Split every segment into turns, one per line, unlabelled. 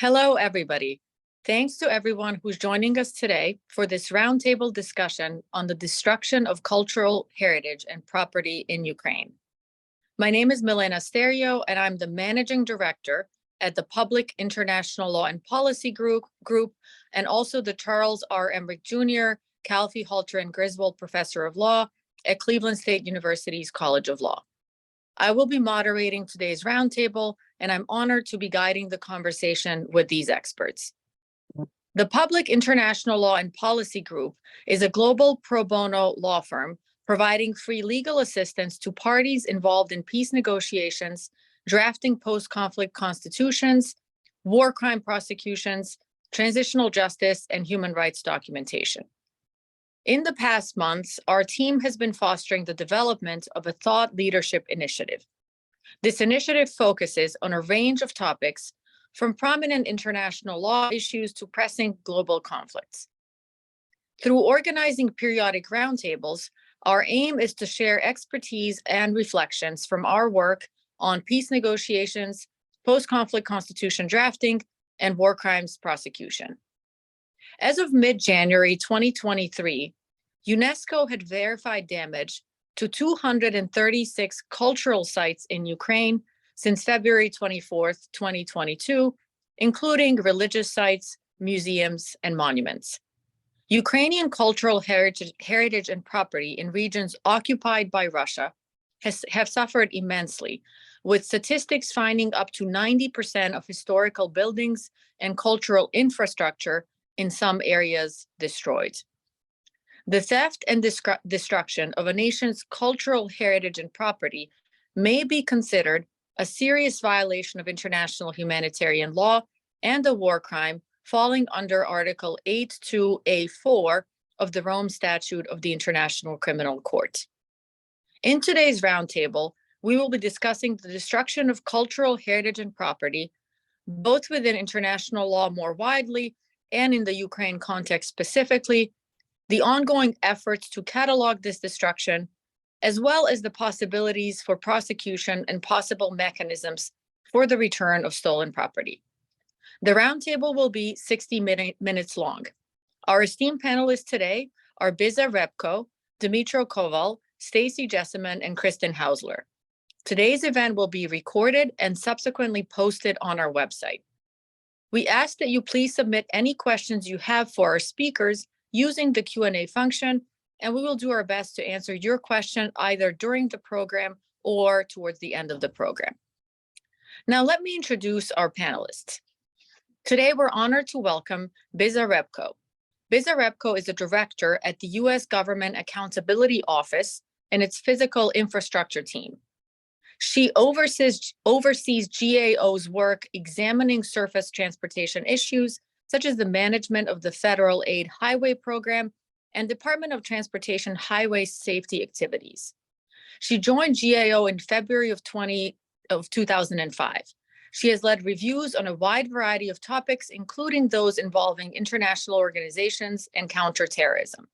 Hello, everybody. Thanks to everyone who's joining us today for this roundtable discussion on the destruction of cultural heritage and property in Ukraine. My name is Milena Sterio, and I'm the Managing Director at the Public International Law and Policy Group, and also the Charles R. Emmerich Jr., Calfee, Halter, and Griswold Professor of Law at Cleveland State University's College of Law. I will be moderating today's roundtable, and I'm honored to be guiding the conversation with these experts. The Public International Law and Policy Group is a global pro bono law firm providing free legal assistance to parties involved in peace negotiations, drafting post-conflict constitutions, war crime prosecutions, transitional justice, and human rights documentation. In the past months, our team has been fostering the development of a thought leadership initiative. This initiative focuses on a range of topics, from prominent international law issues to pressing global conflicts. Through organizing periodic roundtables, our aim is to share expertise and reflections from our work on peace negotiations, post-conflict constitution drafting, and war crimes prosecution. As of mid-January 2023, UNESCO had verified damage to 236 cultural sites in Ukraine since February 24th, 2022, including religious sites, museums, and monuments. Ukrainian cultural heritage and property in regions occupied by Russia have suffered immensely, with statistics finding up to 90% of historical buildings and cultural infrastructure in some areas destroyed. The theft and destruction of a nation's cultural heritage and property may be considered a serious violation of international humanitarian law and a war crime falling under Article 8.2a.4 of the Rome Statute of the International Criminal Court. In today's roundtable, we will be discussing the destruction of cultural heritage and property, both within international law more widely and in the Ukraine context specifically, the ongoing efforts to catalog this destruction, as well as the possibilities for prosecution and possible mechanisms for the return of stolen property. The roundtable will be 60 minutes long. Our esteemed panelists today are Biza Repko, Dmytro Koval, Stacy Jessamine, and Kristen Hausler. Today's event will be recorded and subsequently posted on our website. We ask that you please submit any questions you have for our speakers using the Q&A function, and we will do our best to answer your question either during the program or towards the end of the program. Now, let me introduce our panelists. Today, we're honored to welcome Biza Repko. Biza Repko is a director at the U.S. Government Accountability Office and its physical infrastructure team. She oversees GAO's work examining surface transportation issues, such as the management of the Federal Aid Highway Program and Department of Transportation highway safety activities. She joined GAO in February of 2005. She has led reviews on a wide variety of topics, including those involving international organizations and counterterrorism.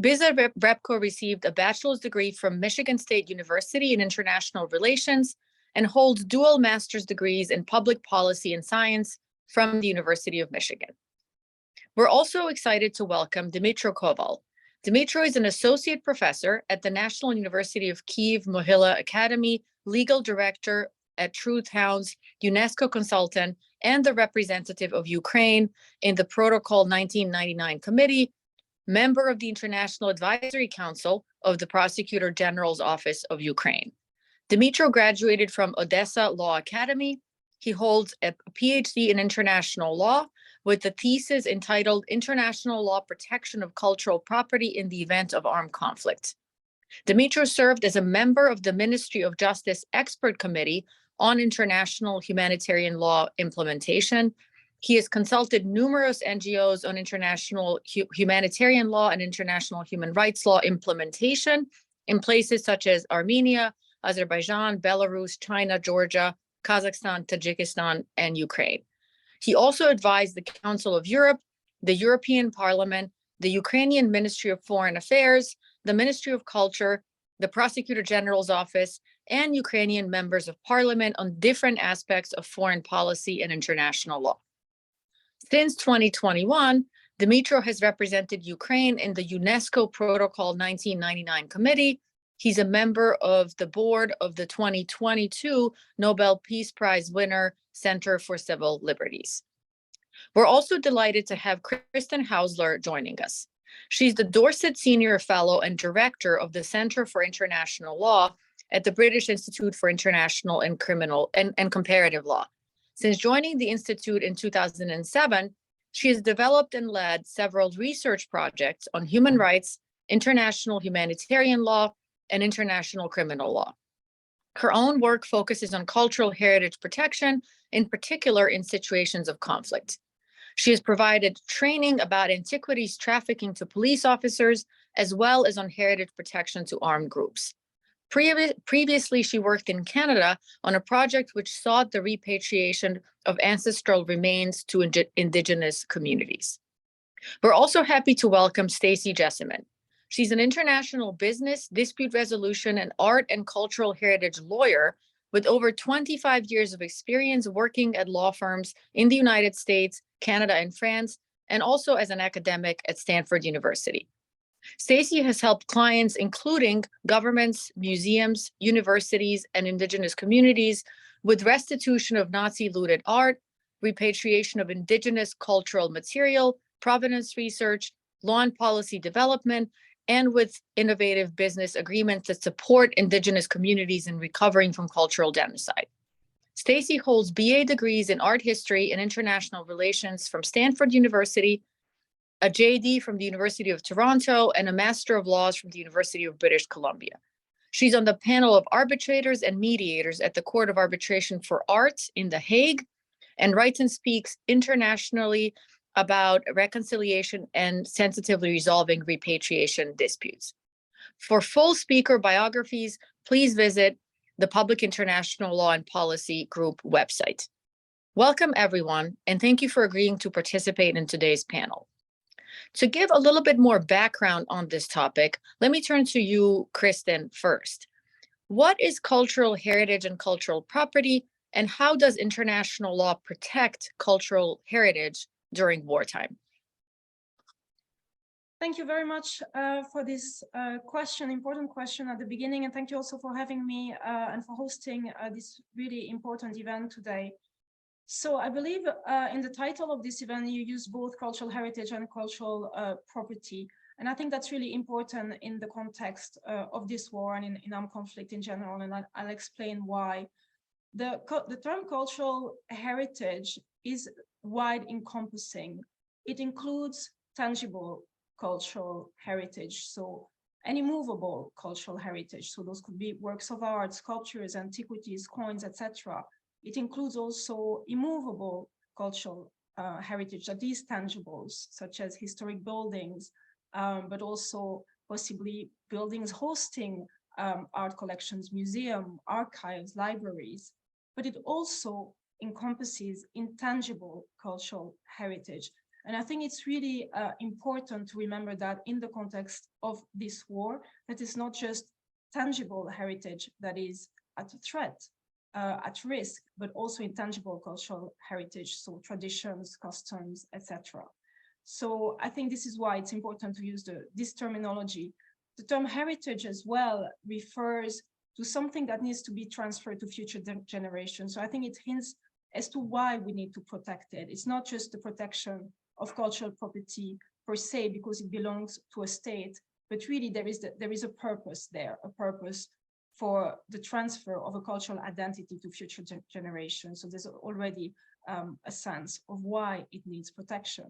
Biza Repko received a bachelor's degree from Michigan State University in International Relations and holds dual master's degrees in public policy and science from the University of Michigan. We're also excited to welcome Dmytro Koval. Dmytro is an associate professor at the National University of Kyiv Mohyla Academy, legal director at Truth Hounds, UNESCO consultant, and the representative of Ukraine in the Protocol 1999 Committee, member of the International Advisory Council of the Prosecutor General's Office of Ukraine. Dmytro graduated from Odessa Law Academy. He holds a PhD in international law with a thesis entitled International Law Protection of Cultural Property in the Event of Armed Conflict. Dmytro served as a member of the Ministry of Justice Expert Committee on International Humanitarian Law Implementation. He has consulted numerous NGOs on international humanitarian law and international human rights law implementation in places such as Armenia, Azerbaijan, Belarus, China, Georgia, Kazakhstan, Tajikistan, and Ukraine. He also advised the Council of Europe, the European Parliament, the Ukrainian Ministry of Foreign Affairs, the Ministry of Culture, the Prosecutor General's Office, and Ukrainian members of parliament on different aspects of foreign policy and international law. Since 2021, Dmytro has represented Ukraine in the UNESCO Protocol 1999 Committee. He's a member of the board of the 2022 Nobel Peace Prize winner Center for Civil Liberties. We're also delighted to have Kristen Hausler joining us. She's the Dorset Senior Fellow and Director of the Center for International Law at the British Institute for International and Criminal and Comparative Law. Since joining the Institute in 2007, she has developed and led several research projects on human rights, international humanitarian law, and international criminal law. Her own work focuses on cultural heritage protection, in particular in situations of conflict. She has provided training about antiquities trafficking to police officers, as well as on heritage protection to armed groups. Previously, she worked in Canada on a project which sought the repatriation of ancestral remains to Indigenous communities. We're also happy to welcome Stacy Jessamine. She's an international business, dispute resolution, and art and cultural heritage lawyer with over 25 years of experience working at law firms in the United States, Canada, and France, and also as an academic at Stanford University. Stacy has helped clients, including governments, museums, universities, and Indigenous communities, with restitution of Nazi-looted art, repatriation of Indigenous cultural material, provenance research, law and policy development, and with innovative business agreements that support Indigenous communities in recovering from cultural genocide. Stacy holds BA degrees in art history and international relations from Stanford University, a JD from the University of Toronto, and a Master of Laws from the University of British Columbia. She's on the panel of arbitrators and mediators at the Court of Arbitration for Arts in The Hague, and writes and speaks internationally about reconciliation and sensitively resolving repatriation disputes. For full speaker biographies, please visit the Public International Law and Policy Group website. Welcome, everyone, and thank you for agreeing to participate in today's panel. To give a little bit more background on this topic, let me turn to you, Kristen, first. What is cultural heritage and cultural property, and how does international law protect cultural heritage during wartime?
Thank you very much for this important question at the beginning, and thank you also for having me and for hosting this really important event today. So I believe in the title of this event, you use both cultural heritage and cultural property. And I think that's really important in the context of this war and in armed conflict in general, and I'll explain why. The term cultural heritage is wide encompassing. It includes tangible cultural heritage, so any movable cultural heritage. So those could be works of art, sculptures, antiquities, coins, etc. It includes also immovable cultural heritage, that is tangibles, such as historic buildings, but also possibly buildings hosting art collections, museum, archives, libraries. But it also encompasses intangible cultural heritage. And I think it's really important to remember that in the context of this war, that is not just tangible heritage that is at threat, at risk, but also intangible cultural heritage, so traditions, customs, etc. So I think this is why it's important to use this terminology. The term heritage as well refers to something that needs to be transferred to future generations. So I think it hints as to why we need to protect it. It's not just the protection of cultural property per se, because it belongs to a state, but really there is a purpose there, a purpose for the transfer of a cultural identity to future generations. So there's already a sense of why it needs protection.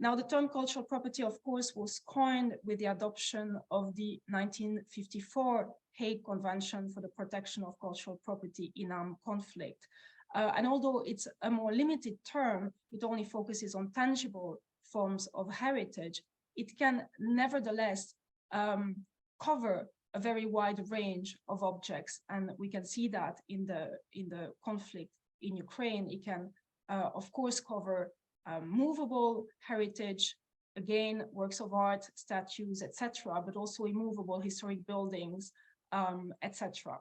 Now, the term cultural property, of course, was coined with the adoption of the 1954 Hague Convention for the Protection of Cultural Property in Armed Conflict. And although it's a more limited term, it only focuses on tangible forms of heritage, it can nevertheless cover a very wide range of objects. And we can see that in the conflict in Ukraine. It can, of course, cover movable heritage, again, works of art, statues, etc., but also immovable historic buildings, etc.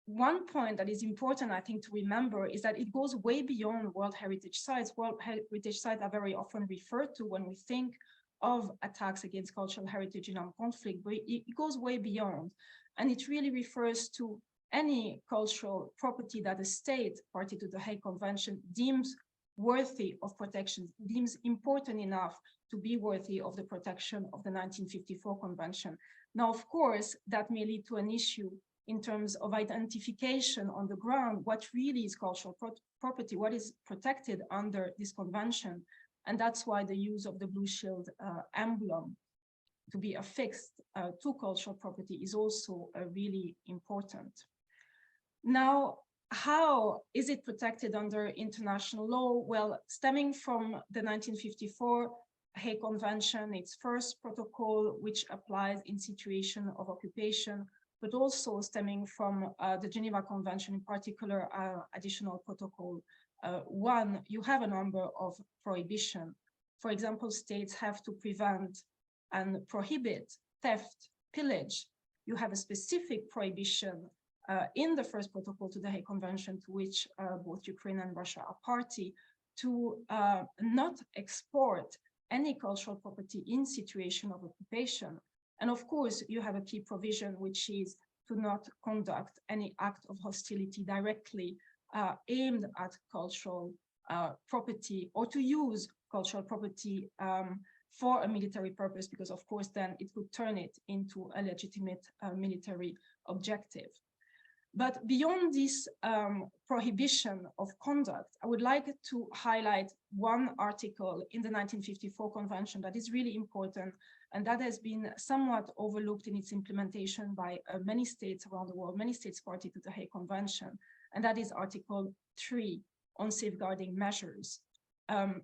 one point that is important, I think, to remember is that it goes way beyond World Heritage Sites. World Heritage Sites are very often referred to when we think of attacks against cultural heritage in armed conflict, but it goes way beyond. And it really refers to any cultural property that a state party to the Hague Convention deems worthy of protection, deems important enough to be worthy of the protection of the 1954 Convention. Now, of course, that may lead to an issue in terms of identification on the ground, what really is cultural property, what is protected under this convention. And that's why the use of the blue shield emblem to be affixed to cultural property is also really important. Now, how is it protected under international law? Well, stemming from the 1954 Hague Convention, its first protocol, which applies in situation of occupation, but also stemming from the Geneva Convention, in particular, additional protocol 1, you have a number of prohibitions. For example, states have to prevent and prohibit theft, pillage. You have a specific prohibition in the first protocol to the Hague Convention, to which both Ukraine and Russia are party, to not export any cultural property in situation of occupation. And of course, you have a key provision, which is to not conduct any act of hostility directly aimed at cultural property, or to use cultural property for a military purpose, because of course, then it would turn it into a legitimate military objective. But beyond this prohibition of conduct, I would like to highlight one article in the 1954 Convention that is really important, and that has been somewhat overlooked in its implementation by many states around the world, many states party to the Hague Convention, and that is Article 3 on safeguarding measures.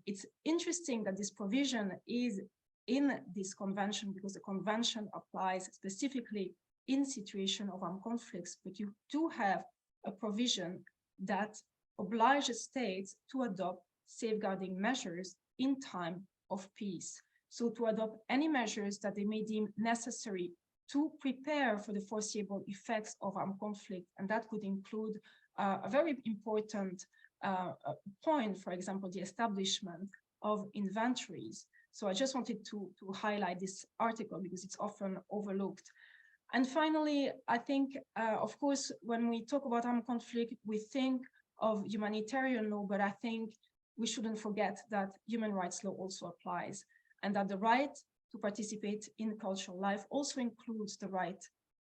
It's interesting that this provision is in this convention because the convention applies specifically in situation of armed conflicts, but you do have a provision that obliges states to adopt safeguarding measures in time of peace. So to adopt any measures that they may deem necessary to prepare for the foreseeable effects of armed conflict. And that could include a very important point, for example, the establishment of inventories. So I just wanted to highlight this article because it's often overlooked. And finally, I think, of course, when we talk about armed conflict, we think of humanitarian law, but I think we shouldn't forget that human rights law also applies, and that the right to participate in cultural life also includes the right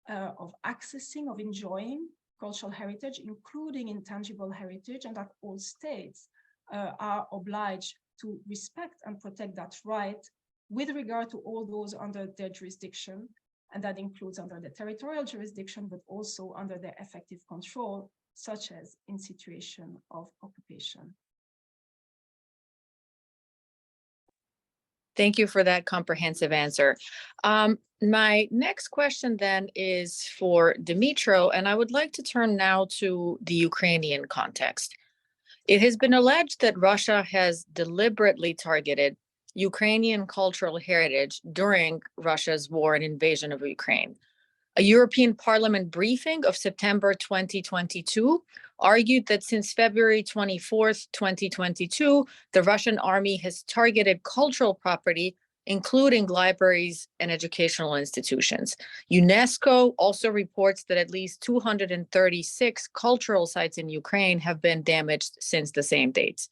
of accessing, of enjoying cultural heritage, including intangible heritage, and that all states are obliged to respect and protect that right with regard to all those under their jurisdiction. And that includes under the territorial jurisdiction, but also under their effective control, such as in situation of occupation.
Thank you for that comprehensive answer. My next question then is for Dmytro, and I would like to turn now to the Ukrainian context. It has been alleged that Russia has deliberately targeted Ukrainian cultural heritage during Russia's war and invasion of Ukraine. A European Parliament briefing of September 2022 argued that since February 24th, 2022, the Russian army has targeted cultural property, including libraries and educational institutions. UNESCO also reports that at least 236 cultural sites in Ukraine have been damaged since the same dates.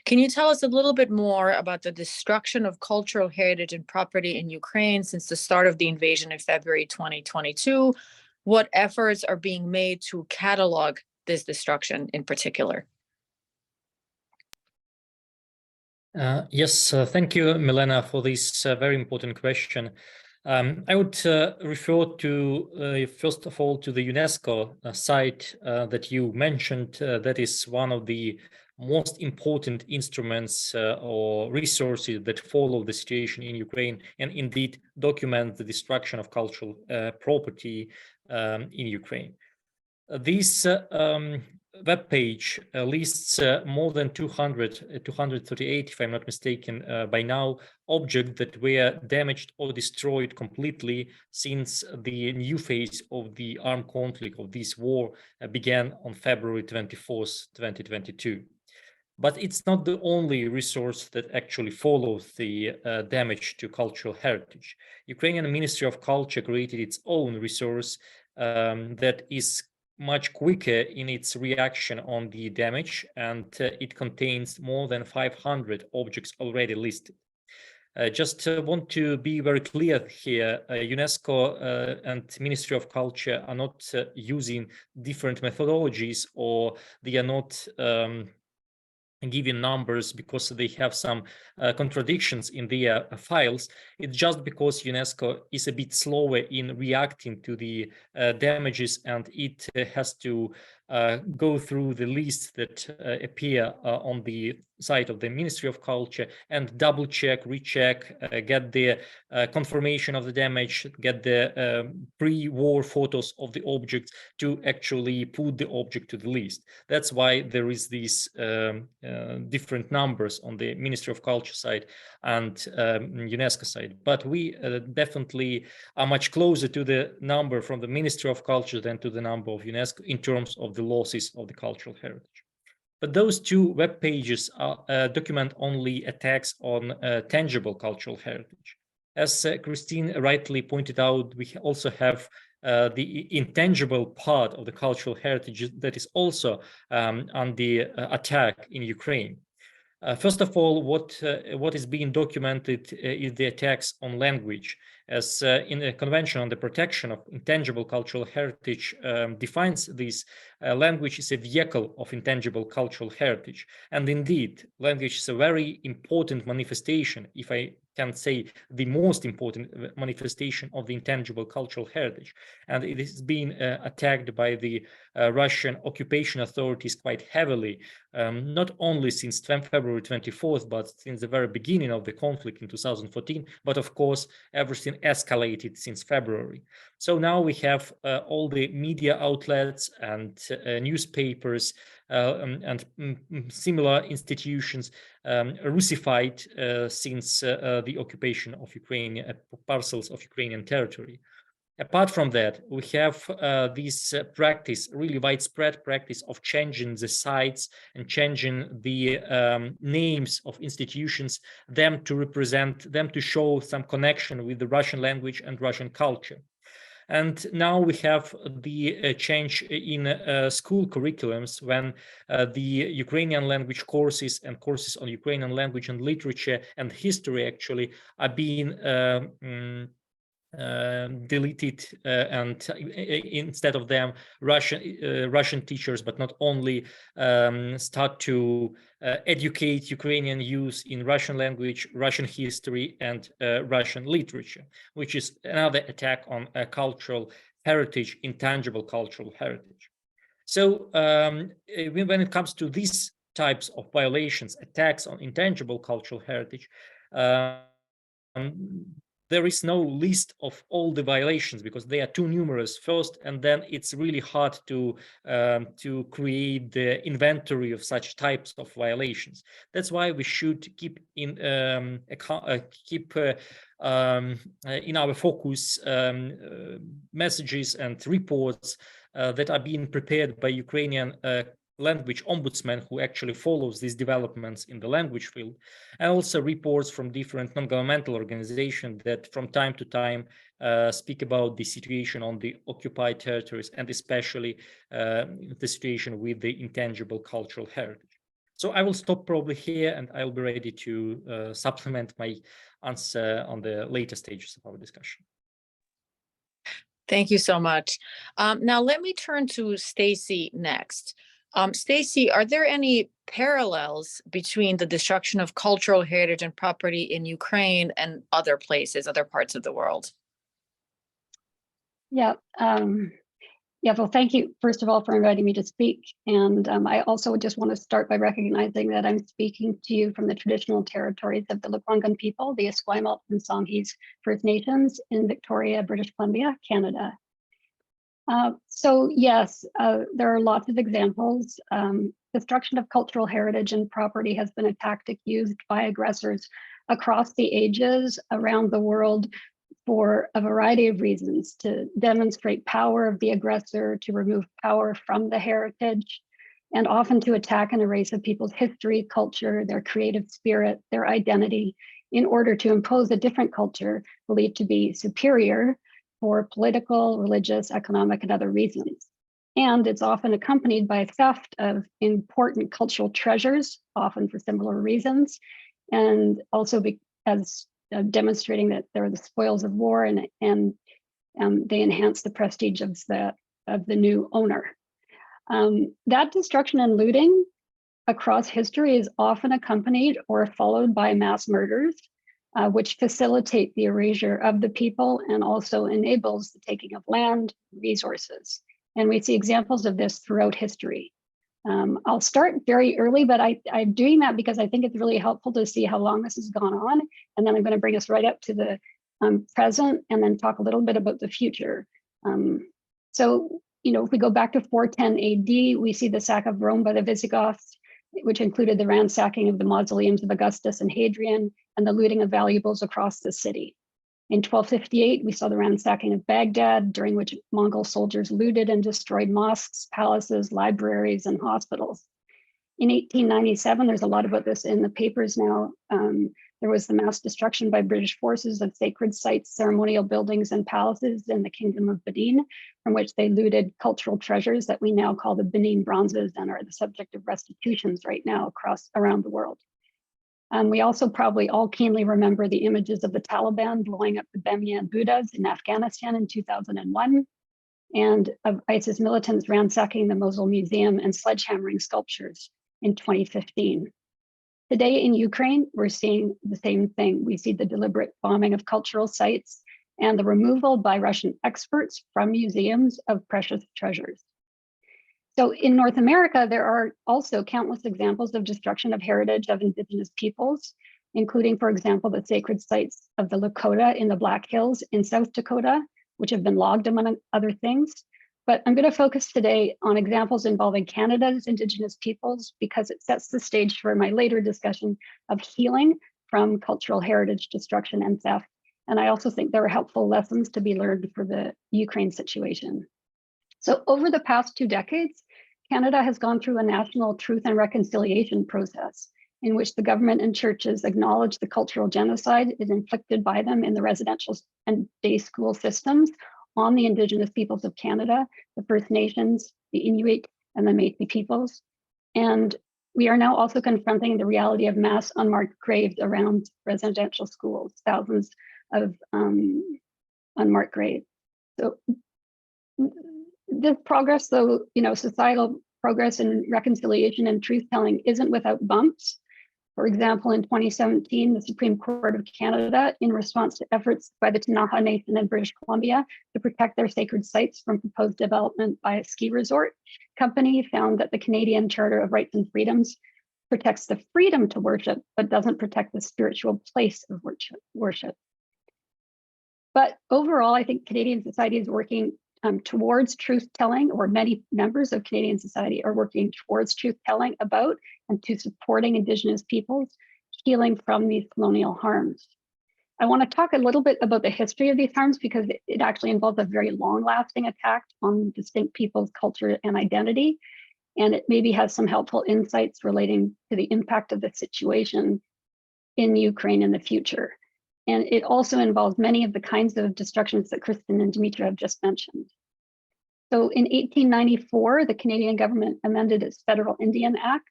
Can you tell us a little bit more about the destruction of cultural heritage and property in Ukraine since the start of the invasion in February 2022? What efforts are being made to catalog this destruction in particular?
Yes, thank you, Milena, for this very important question. I would refer to, first of all, to the UNESCO site that you mentioned. That is one of the most important instruments or resources that follow the situation in Ukraine and indeed document the destruction of cultural property in Ukraine. This webpage lists more than 238, if I'm not mistaken, by now, objects that were damaged or destroyed completely since the new phase of the armed conflict of this war began on February 24th, 2022. But it's not the only resource that actually follows the damage to cultural heritage. Ukrainian Ministry of Culture created its own resource that is much quicker in its reaction on the damage, and it contains more than 500 objects already listed. Just want to be very clear here, UNESCO and Ministry of Culture are not using different methodologies, or they are not giving numbers because they have some contradictions in their files. It's just because UNESCO is a bit slower in reacting to the damages, and it has to go through the lists that appear on the site of the Ministry of Culture and double check, recheck, get the confirmation of the damage, get the pre-war photos of the objects to actually put the object to the list. That's why there is these different numbers on the Ministry of Culture side and UNESCO side. But we definitely are much closer to the number from the Ministry of Culture than to the number of UNESCO in terms of the losses of the cultural heritage. But those two web pages document only attacks on tangible cultural heritage. As Christine rightly pointed out, we also have the intangible part of the cultural heritage that is also under attack in Ukraine. First of all, what is being documented is the attacks on language, as in the Convention on the Protection of Intangible Cultural Heritage defines this language is a vehicle of intangible cultural heritage. And indeed, language is a very important manifestation, if I can say the most important manifestation of the intangible cultural heritage. And it is being attacked by the Russian occupation authorities quite heavily, not only since February 24th, but since the very beginning of the conflict in 2014. But of course, everything escalated since February. So now we have all the media outlets and newspapers and similar institutions Russified since the occupation of Ukraine, parcels of Ukrainian territory. Apart from that, we have this practice, really widespread practice of changing the sites and changing the names of institutions, them to represent, them to show some connection with the Russian language and Russian culture. And now we have the change in school curriculums when the Ukrainian language courses and courses on Ukrainian language and literature and history actually are being deleted and instead of them Russian teachers, but not only, start to educate Ukrainian youth in Russian language, Russian history, and Russian literature, which is another attack on cultural heritage, intangible cultural heritage. So when it comes to these types of violations, attacks on intangible cultural heritage, there is no list of all the violations because they are too numerous first, and then it's really hard to create the inventory of such types of violations. That's why we should keep in our focus messages and reports that are being prepared by Ukrainian language ombudsman who actually follows these developments in the language field, and also reports from different non-governmental organizations that from time to time speak about the situation on the occupied territories and especially the situation with the intangible cultural heritage. So I will stop probably here and I'll be ready to supplement my answer on the later stages of our discussion.
Thank you so much. Now let me turn to Stacy next. Stacy, are there any parallels between the destruction of cultural heritage and property in Ukraine and other places, other parts of the world?
Yeah. Well, thank you, first of all, for inviting me to speak. And I also just want to start by recognizing that I'm speaking to you from the traditional territories of the Lekwungen people, the Esquimalt and Songhees First Nations in Victoria, British Columbia, Canada. So yes, there are lots of examples. Destruction of cultural heritage and property has been a tactic used by aggressors across the ages around the world for a variety of reasons: to demonstrate power of the aggressor, to remove power from the heritage, and often to attack and erase a people's history, culture, their creative spirit, their identity, in order to impose a different culture believed to be superior for political, religious, economic, and other reasons. And it's often accompanied by theft of important cultural treasures, often for similar reasons, and also as demonstrating that they're the spoils of war, and they enhance the prestige of the new owner. That destruction and looting across history is often accompanied or followed by mass murders, which facilitate the erasure of the people and also enables the taking of land, resources. And we see examples of this throughout history. I'll start very early, but I'm doing that because I think it's really helpful to see how long this has gone on. And then I'm going to bring us right up to the present and then talk a little bit about the future. So, if we go back to 410 AD, we see the sack of Rome by the Visigoths, which included the ransacking of the mausoleums of Augustus and Hadrian and the looting of valuables across the city. In 1258, we saw the ransacking of Baghdad, during which Mongol soldiers looted and destroyed mosques, palaces, libraries, and hospitals. In 1897, there's a lot about this in the papers now. There was the mass destruction by British forces of sacred sites, ceremonial buildings, and palaces in the Kingdom of Benin, from which they looted cultural treasures that we now call the Benin bronzes and are the subject of restitutions right now around the world. We also probably all keenly remember the images of the Taliban blowing up the Bamiyan Buddhas in Afghanistan in 2001, and of ISIS militants ransacking the Mosul Museum and sledgehammering sculptures in 2015. Today in Ukraine, we're seeing the same thing. We see the deliberate bombing of cultural sites and the removal by Russian experts from museums of precious treasures. So in North America, there are also countless examples of destruction of heritage of Indigenous peoples, including, for example, the sacred sites of the Lakota in the Black Hills in South Dakota, which have been logged among other things. But I'm going to focus today on examples involving Canada's Indigenous peoples because it sets the stage for my later discussion of healing from cultural heritage destruction and theft. And I also think there are helpful lessons to be learned for the Ukraine situation. So over the past 2 decades, Canada has gone through a national truth and reconciliation process in which the government and churches acknowledge the cultural genocide is inflicted by them in the residential and day school systems on the Indigenous peoples of Canada, the First Nations, the Inuit, and the Métis peoples. And we are now also confronting the reality of mass unmarked graves around residential schools, thousands of unmarked graves. So this progress, though, societal progress in reconciliation and truth-telling isn't without bumps. For example, in 2017, the Supreme Court of Canada, in response to efforts by the Ktunaxa Nation in British Columbia to protect their sacred sites from proposed development by a ski resort company, found that the Canadian Charter of Rights and Freedoms protects the freedom to worship, but doesn't protect the spiritual place of worship. But overall, I think Canadian society is working towards truth-telling, or many members of Canadian society are working towards truth-telling about and to supporting Indigenous peoples healing from these colonial harms. I want to talk a little bit about the history of these harms because it actually involves a very long-lasting attack on distinct people's culture and identity, and it maybe has some helpful insights relating to the impact of the situation in Ukraine in the future. And it also involves many of the kinds of destructions that Kristen and Dimitra have just mentioned. So in 1894, the Canadian government amended its Federal Indian Act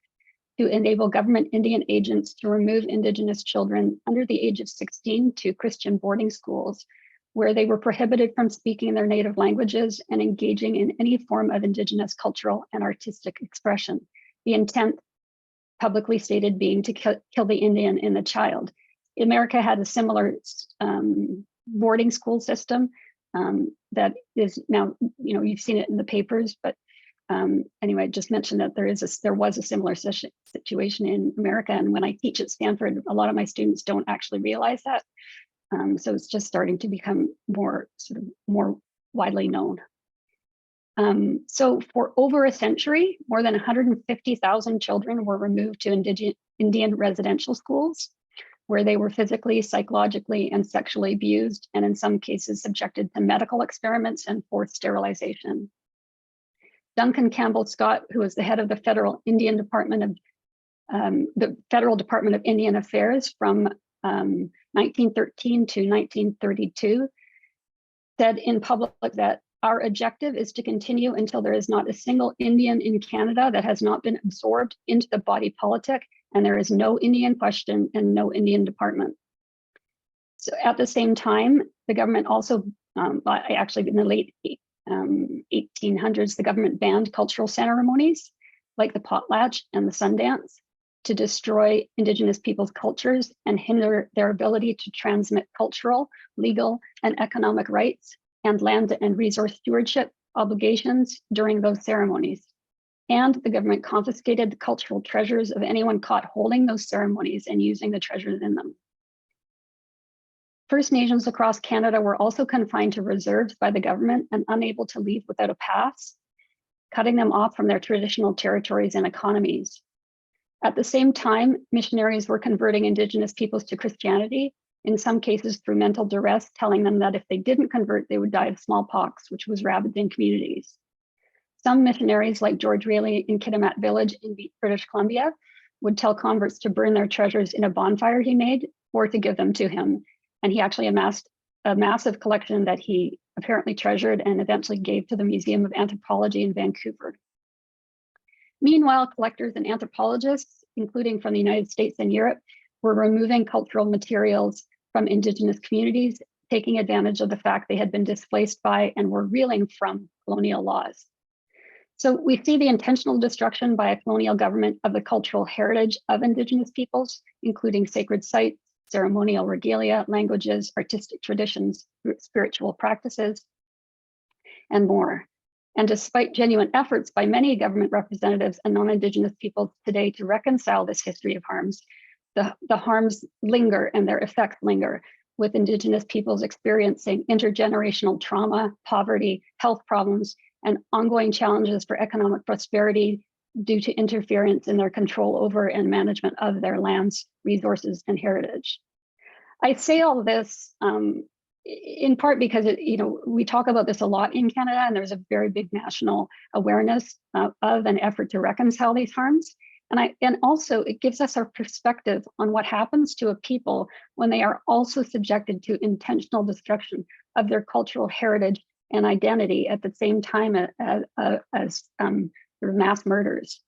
to enable government Indian agents to remove Indigenous children under the age of 16 to Christian boarding schools, where they were prohibited from speaking their native languages and engaging in any form of Indigenous cultural and artistic expression. The intent publicly stated being to kill the Indian in the child. America had a similar boarding school system that is now, you've seen it in the papers, but anyway, I just mentioned that there was a similar situation in America. And when I teach at Stanford, a lot of my students don't actually realize that. So it's just starting to become more widely known. So for over a century, more than 150,000 children were removed to Indian residential schools, where they were physically, psychologically, and sexually abused, and in some cases subjected to medical experiments and forced sterilization. Duncan Campbell Scott, who was the head of the Federal Department of Indian Affairs from 1913 to 1932, said in public that our objective is to continue until there is not a single Indian in Canada that has not been absorbed into the body politic, and there is no Indian question and no Indian department. So at the same time, the government also, actually in the late 1800s, the government banned cultural ceremonies like the potlatch and the Sundance to destroy Indigenous peoples' cultures and hinder their ability to transmit cultural, legal, and economic rights and land and resource stewardship obligations during those ceremonies. And the government confiscated the cultural treasures of anyone caught holding those ceremonies and using the treasures in them. First Nations across Canada were also confined to reserves by the government and unable to leave without a pass, cutting them off from their traditional territories and economies. At the same time, missionaries were converting Indigenous peoples to Christianity, in some cases through mental duress, telling them that if they didn't convert, they would die of smallpox, which was ravaging communities. Some missionaries, like George Raley in Kitimat Village in British Columbia, would tell converts to burn their treasures in a bonfire he made or to give them to him. And he actually amassed a massive collection that he apparently treasured and eventually gave to the Museum of Anthropology in Vancouver. Meanwhile, collectors and anthropologists, including from the United States and Europe, were removing cultural materials from Indigenous communities, taking advantage of the fact they had been displaced by and were reeling from colonial laws. So we see the intentional destruction by a colonial government of the cultural heritage of Indigenous peoples, including sacred sites, ceremonial regalia, languages, artistic traditions, spiritual practices, and more. And despite genuine efforts by many government representatives and non-Indigenous peoples today to reconcile this history of harms, the harms linger and their effects linger, with Indigenous peoples experiencing intergenerational trauma, poverty, health problems, and ongoing challenges for economic prosperity due to interference in their control over and management of their lands, resources, and heritage. I say all this in part because we talk about this a lot in Canada, and there's a very big national awareness of an effort to reconcile these harms. And also it gives us our perspective on what happens to a people when they are also subjected to intentional destruction of their cultural heritage and identity at the same time as mass murders.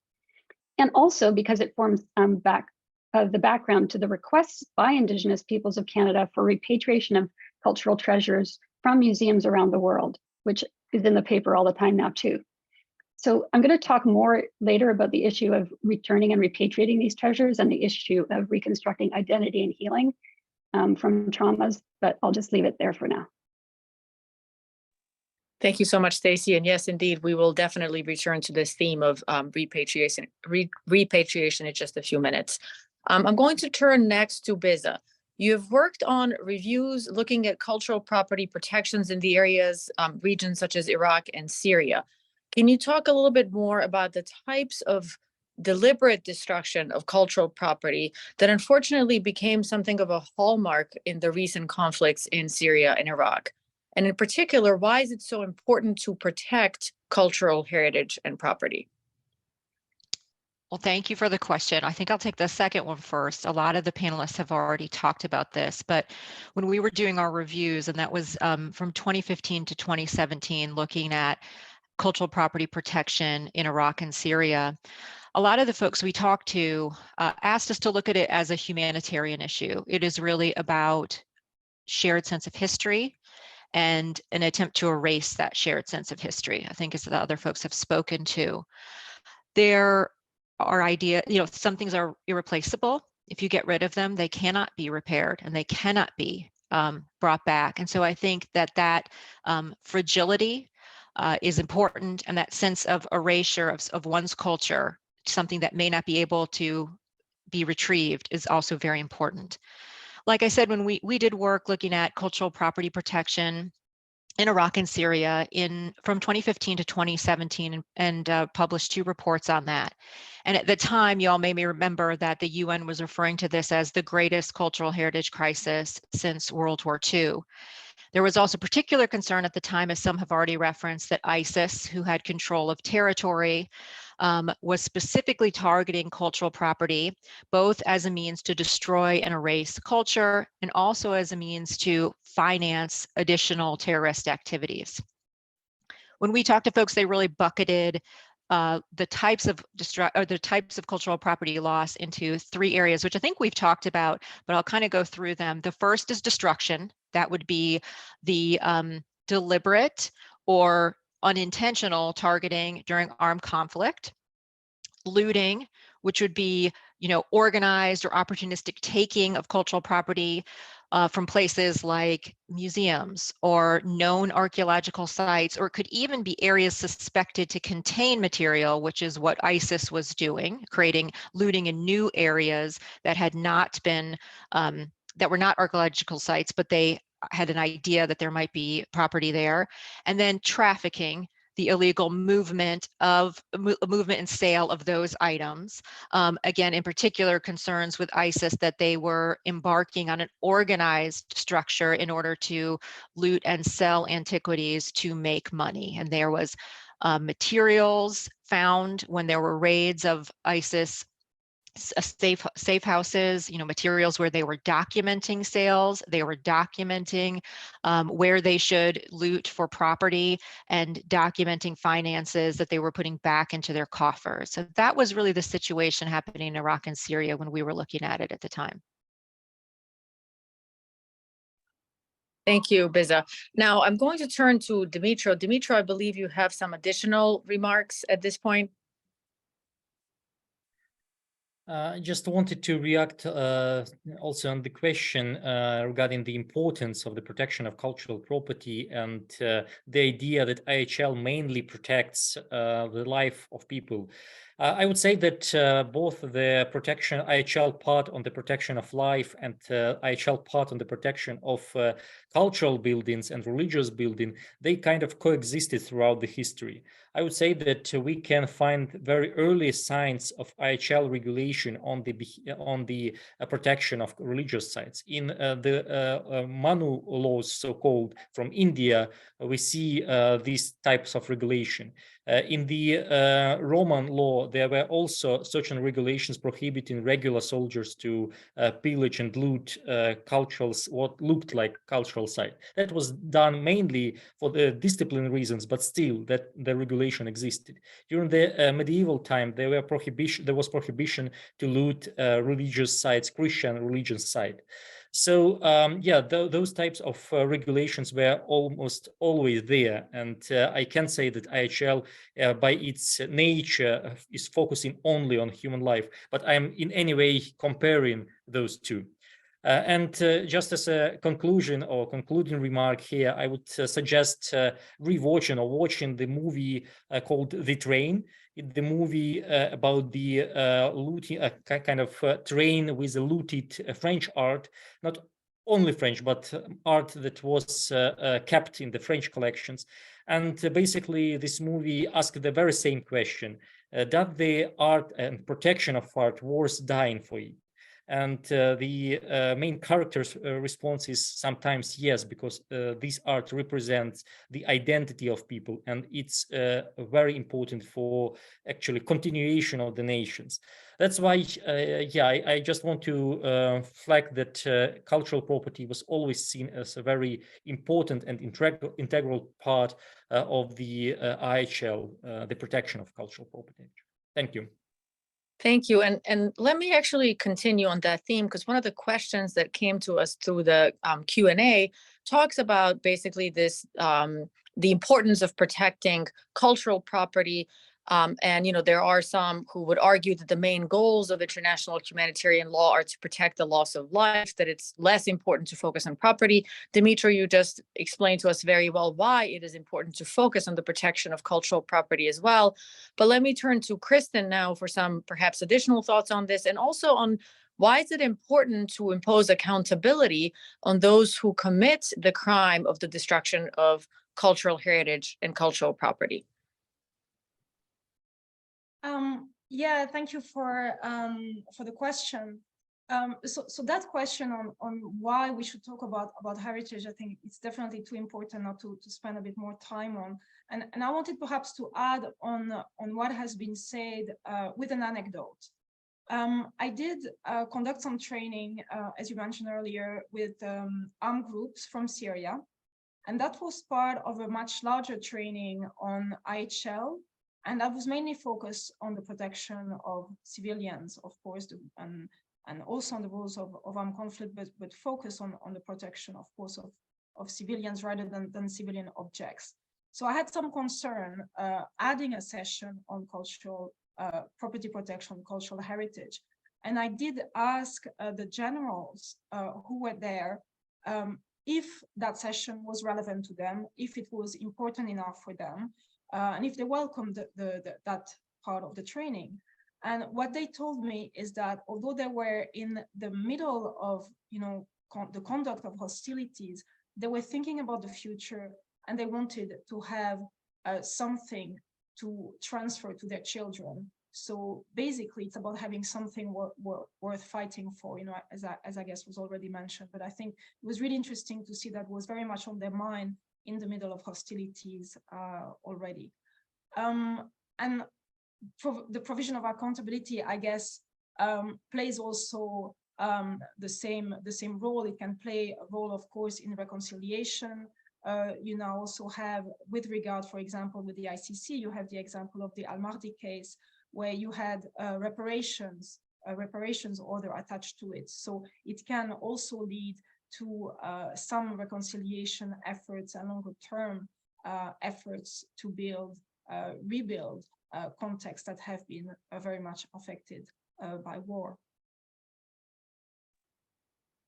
And also because it forms the background to the requests by Indigenous peoples of Canada for repatriation of cultural treasures from museums around the world, which is in the paper all the time now too. So I'm going to talk more later about the issue of returning and repatriating these treasures and the issue of reconstructing identity and healing from traumas, but I'll just leave it there for now.
Thank you so much, Stacey. And yes, indeed, we will definitely return to this theme of repatriation in just a few minutes. I'm going to turn next to Biza. You have worked on reviews looking at cultural property protections in the regions such as Iraq and Syria. Can you talk a little bit more about the types of deliberate destruction of cultural property that unfortunately became something of a hallmark in the recent conflicts in Syria and Iraq? And in particular, why is it so important to protect cultural heritage and property?
Well, thank you for the question. I think I'll take the second one first. A lot of the panelists have already talked about this, but when we were doing our reviews, and that was from 2015 to 2017, looking at cultural property protection in Iraq and Syria, a lot of the folks we talked to asked us to look at it as a humanitarian issue. It is really about shared sense of history and an attempt to erase that shared sense of history, I think, as the other folks have spoken to. There are some things are irreplaceable. If you get rid of them, they cannot be repaired and they cannot be brought back. And so I think that fragility is important, and that sense of erasure of one's culture, something that may not be able to be retrieved, is also very important. Like I said, when we did work looking at cultural property protection in Iraq and Syria from 2015 to 2017 and published 2 reports on that. And at the time, y'all may remember that the UN was referring to this as the greatest cultural heritage crisis since World War II. There was also particular concern at the time, as some have already referenced, that ISIS, who had control of territory, was specifically targeting cultural property, both as a means to destroy and erase culture, and also as a means to finance additional terrorist activities. When we talked to folks, they really bucketed the types of cultural property loss into 3 areas, which I think we've talked about, but I'll kind of go through them. The first is destruction. That would be the deliberate or unintentional targeting during armed conflict. Looting, which would be, organized or opportunistic taking of cultural property from places like museums or known archaeological sites, or it could even be areas suspected to contain material, which is what ISIS was doing, looting in new areas that had not been, that were not archaeological sites, but they had an idea that there might be property there. And then trafficking, the illegal movement and sale of those items. Again, in particular, concerns with ISIS that they were embarking on an organized structure in order to loot and sell antiquities to make money. And there was materials found when there were raids of ISIS safe houses, materials where they were documenting sales, they were documenting where they should loot for property, and documenting finances that they were putting back into their coffers. So that was really the situation happening in Iraq and Syria when we were looking at it at the time.
Thank you, Biza. Now I'm going to turn to Dimitro. Dimitro, I believe you have some additional remarks at this point.
I just wanted to react also on the question regarding the importance of the protection of cultural property and the idea that IHL mainly protects the life of people. I would say that both the protection IHL part on the protection of life and IHL part on the protection of cultural buildings and religious building, they kind of coexisted throughout the history. I would say that we can find very early signs of IHL regulation on the protection of religious sites. In the Manu laws, so-called, from India, we see these types of regulation. In the Roman law, there were also certain regulations prohibiting regular soldiers to pillage and loot what looked like cultural site. That was done mainly for the discipline reasons, but still that the regulation existed. During the medieval time, there was prohibition to loot religious sites, Christian religious site. So those types of regulations were almost always there, and I can say that IHL, by its nature, is focusing only on human life. But I'm in any way comparing those two. And just as a conclusion or concluding remark here, I would suggest rewatching or watching the movie called The Train. The movie about the looting, kind of train with a looted French art, not only French, but art that was kept in the French collections. And basically, this movie asked the very same question: that the art and protection of art worth dying for it? And the main character's response is sometimes yes, because this art represents the identity of people, and it's very important for actually continuation of the nations. That's why, I just want to flag that cultural property was always seen as a very important and integral part of the IHL, the protection of cultural property. Thank you.
Thank you. And let me actually continue on that theme, because one of the questions that came to us through the Q&A talks about basically this, the importance of protecting cultural property. And, there are some who would argue that the main goals of international humanitarian law are to protect the loss of life, that it's less important to focus on property. Dimitri, you just explained to us very well why it is important to focus on the protection of cultural property as well. But let me turn to Kristen now for some perhaps additional thoughts on this, and also on why is it important to impose accountability on those who commit the crime of the destruction of cultural heritage and cultural property?
Yeah, thank you for the question. So that question on why we should talk about heritage, I think it's definitely too important not to spend a bit more time on. And I wanted perhaps to add on what has been said with an anecdote. I did conduct some training, as you mentioned earlier, with armed groups from Syria. And that was part of a much larger training on IHL. And that was mainly focused on the protection of civilians, of course, and also on the rules of armed conflict, but focus on the protection, of course, of civilians rather than civilian objects. So I had some concern adding a session on cultural property protection, cultural heritage. And I did ask the generals who were there if that session was relevant to them, if it was important enough for them, and if they welcomed that part of the training. And what they told me is that although they were in the middle of, the conduct of hostilities, they were thinking about the future, and they wanted to have something to transfer to their children. So basically, it's about having something worth fighting for, as I guess was already mentioned. But I think it was really interesting to see that was very much on their mind in the middle of hostilities already. And the provision of accountability, I guess, plays also the same role. It can play a role, of course, in reconciliation. You now also have, with regard, for example, with the ICC, you have the example of the Al-Mahdi case, where you had reparations order attached to it. So it can also lead to some reconciliation efforts and longer term efforts to rebuild contexts that have been very much affected by war.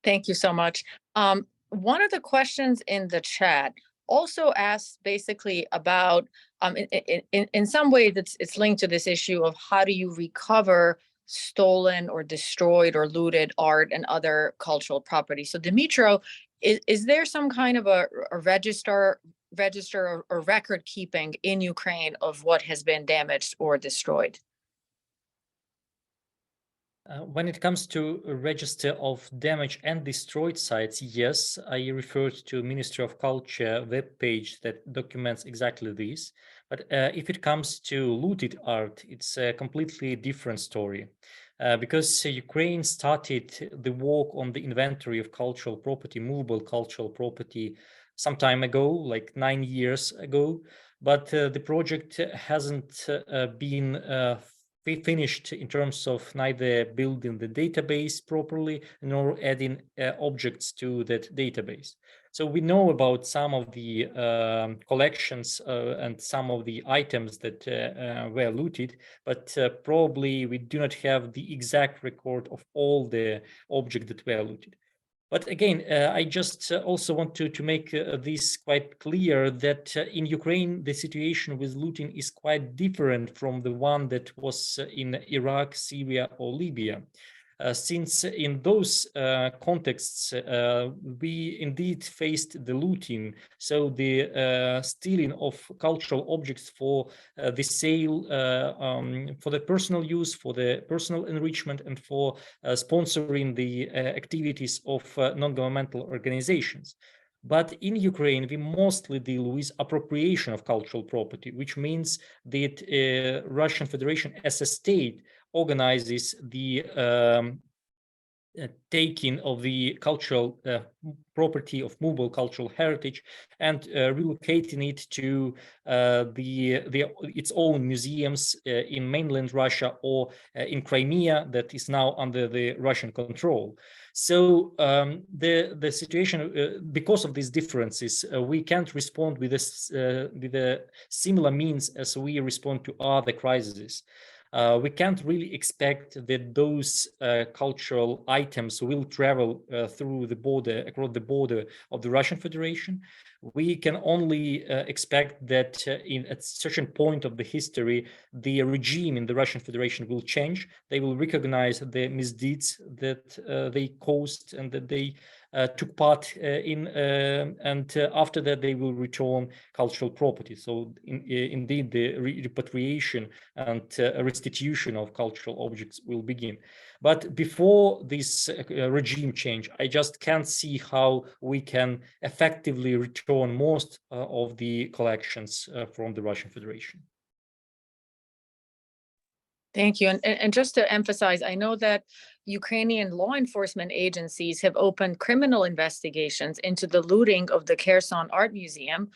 Thank you so much. One of the questions in the chat also asks basically about, in some ways it's linked to this issue of how do you recover stolen or destroyed or looted art and other cultural property. So Dimitro, is there some kind of a register or record keeping in Ukraine of what has been damaged or destroyed?
When it comes to a register of damaged and destroyed sites, yes, I referred to Ministry of Culture webpage that documents exactly this. But if it comes to looted art, it's a completely different story. Because Ukraine started the work on the inventory of cultural property, movable cultural property, some time ago, like 9 years ago. But the project hasn't been finished in terms of neither building the database properly nor adding objects to that database. So we know about some of the collections and some of the items that were looted, but probably we do not have the exact record of all the objects that were looted. But again, I just also want to make this quite clear that in Ukraine, the situation with looting is quite different from the one that was in Iraq, Syria, or Libya. Since in those contexts, we indeed faced the looting, so the stealing of cultural objects for the sale, for the personal use, for the personal enrichment, and for sponsoring the activities of non-governmental organizations. But in Ukraine, we mostly deal with appropriation of cultural property, which means that Russian Federation as a state organizes the taking of the cultural property of movable cultural heritage and relocating it to its own museums in mainland Russia or in Crimea that is now under the Russian control. So the situation, because of these differences, we can't respond with a similar means as we respond to other crises. We can't really expect that those cultural items will travel through the border, across the border of the Russian Federation. we can only expect that at a certain point of the history, the regime in the Russian Federation will change. They will recognize the misdeeds that they caused and that they took part in, and after that they will return cultural property. So indeed, the repatriation and restitution of cultural objects will begin. But before this regime change, I just can't see how we can effectively return most of the collections from the Russian Federation.
Thank you. And just to emphasize, I know that Ukrainian law enforcement agencies have opened criminal investigations into the looting of the Kherson Art Museum,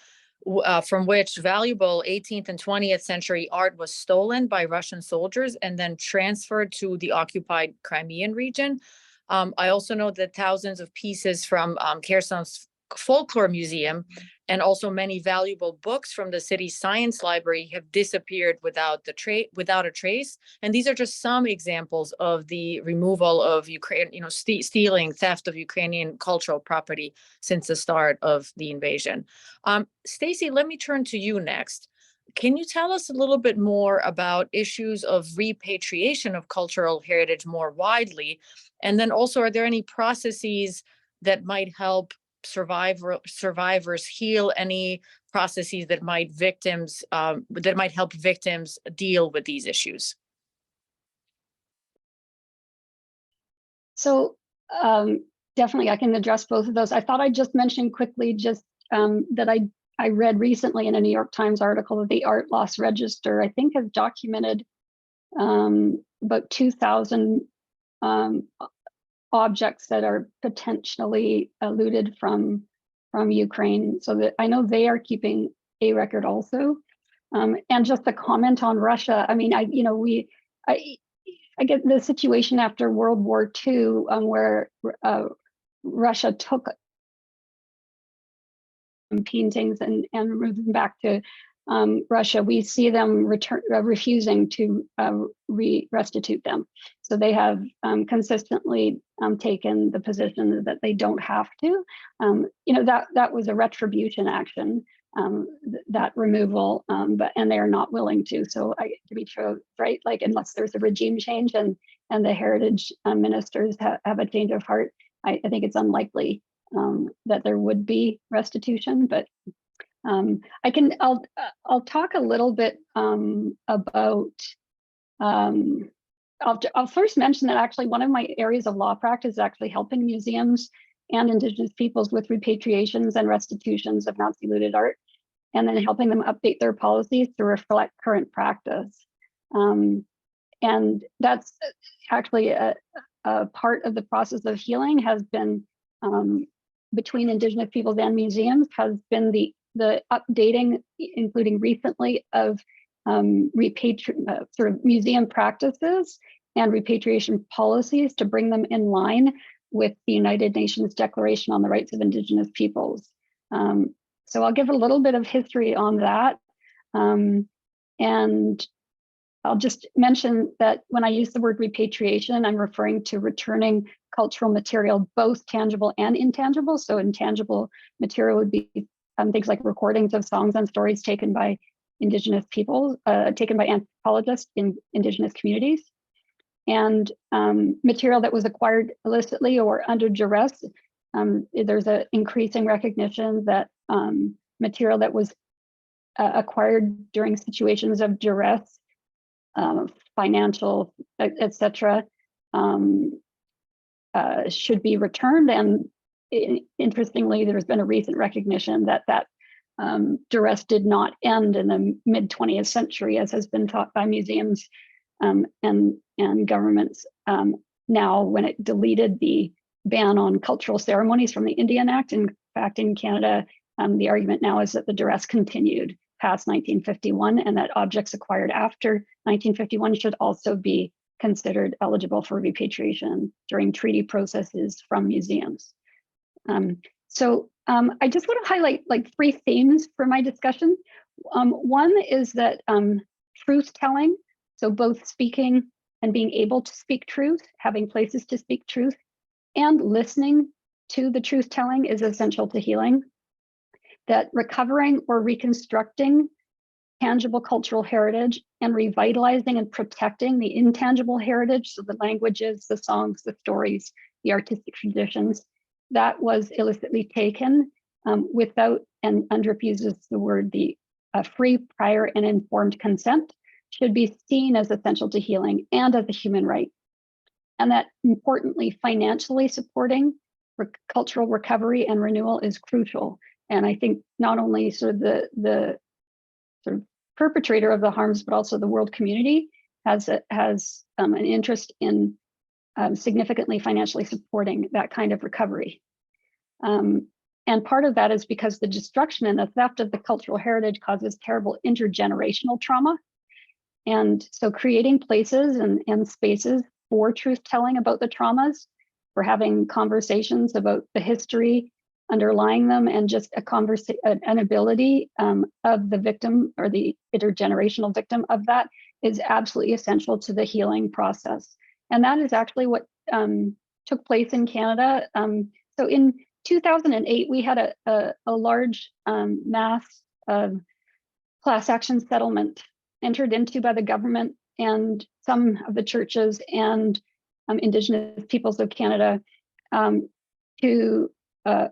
from which valuable 18th and 20th century art was stolen by Russian soldiers and then transferred to the occupied Crimean region. I also know that thousands of pieces from Kherson's folklore museum and also many valuable books from the city's science library have disappeared without a trace. And these are just some examples of the removal of Ukraine, stealing, theft of Ukrainian cultural property since the start of the invasion. Stacy, let me turn to you next. Can you tell us a little bit more about issues of repatriation of cultural heritage more widely? And then also, are there any processes that might help survivors heal, any processes that might help victims deal with these issues?
So definitely I can address both of those. I thought I'd just mention quickly that I read recently in a New York Times article that the Art Loss Register, I think, has documented about 2,000 objects that are potentially looted from Ukraine. So that I know they are keeping a record also. And just a comment on Russia. I mean, I get the situation after World War II, where Russia took paintings and moved them back to Russia. We see them refusing to restitute them. So they have consistently taken the position that they don't have to. That was a retribution action, that removal, and they are not willing to. So to be true, right? Like, unless there's a regime change and the heritage ministers have a change of heart, I think it's unlikely that there would be restitution. But I'll talk a little bit about. I'll first mention that actually one of my areas of law practice is actually helping museums and Indigenous peoples with repatriations and restitutions of Nazi looted art, and then helping them update their policies to reflect current practice. And that's actually a part of the process of healing has been between Indigenous peoples and museums, has been the updating, including recently, of sort of museum practices and repatriation policies to bring them in line with the United Nations Declaration on the Rights of Indigenous Peoples. So I'll give a little bit of history on that. And I'll just mention that when I use the word repatriation, I'm referring to returning cultural material, both tangible and intangible. So intangible material would be things like recordings of songs and stories taken by Indigenous people, taken by anthropologists in Indigenous communities. And material that was acquired illicitly or under duress. There's an increasing recognition that material that was acquired during situations of duress, financial, etc., should be returned. And interestingly, there's been a recent recognition that duress did not end in the mid-20th century, as has been taught by museums and governments now, when it deleted the ban on cultural ceremonies from the Indian Act. In fact, in Canada, the argument now is that the duress continued past 1951, and that objects acquired after 1951 should also be considered eligible for repatriation during treaty processes from museums. So I just want to highlight like 3 themes for my discussion. One is that truth telling, so both speaking and being able to speak truth, having places to speak truth, and listening to the truth telling is essential to healing. that recovering or reconstructing tangible cultural heritage and revitalizing and protecting the intangible heritage, so the languages, the songs, the stories, the artistic traditions, that was illicitly taken without, and UNDRIP uses the word, the free, prior, and informed consent, should be seen as essential to healing and as a human right. And that importantly, financially supporting cultural recovery and renewal is crucial. And I think not only sort of the sort of perpetrator of the harms, but also the world community has an interest in significantly financially supporting that kind of recovery. And part of that is because the destruction and the theft of the cultural heritage causes terrible intergenerational trauma. And so creating places and spaces for truth telling about the traumas, for having conversations about the history underlying them, and just an ability of the victim or the intergenerational victim of that is absolutely essential to the healing process. And that is actually what took place in Canada. So in 2008, we had a large mass class action settlement entered into by the government and some of the churches and Indigenous peoples of Canada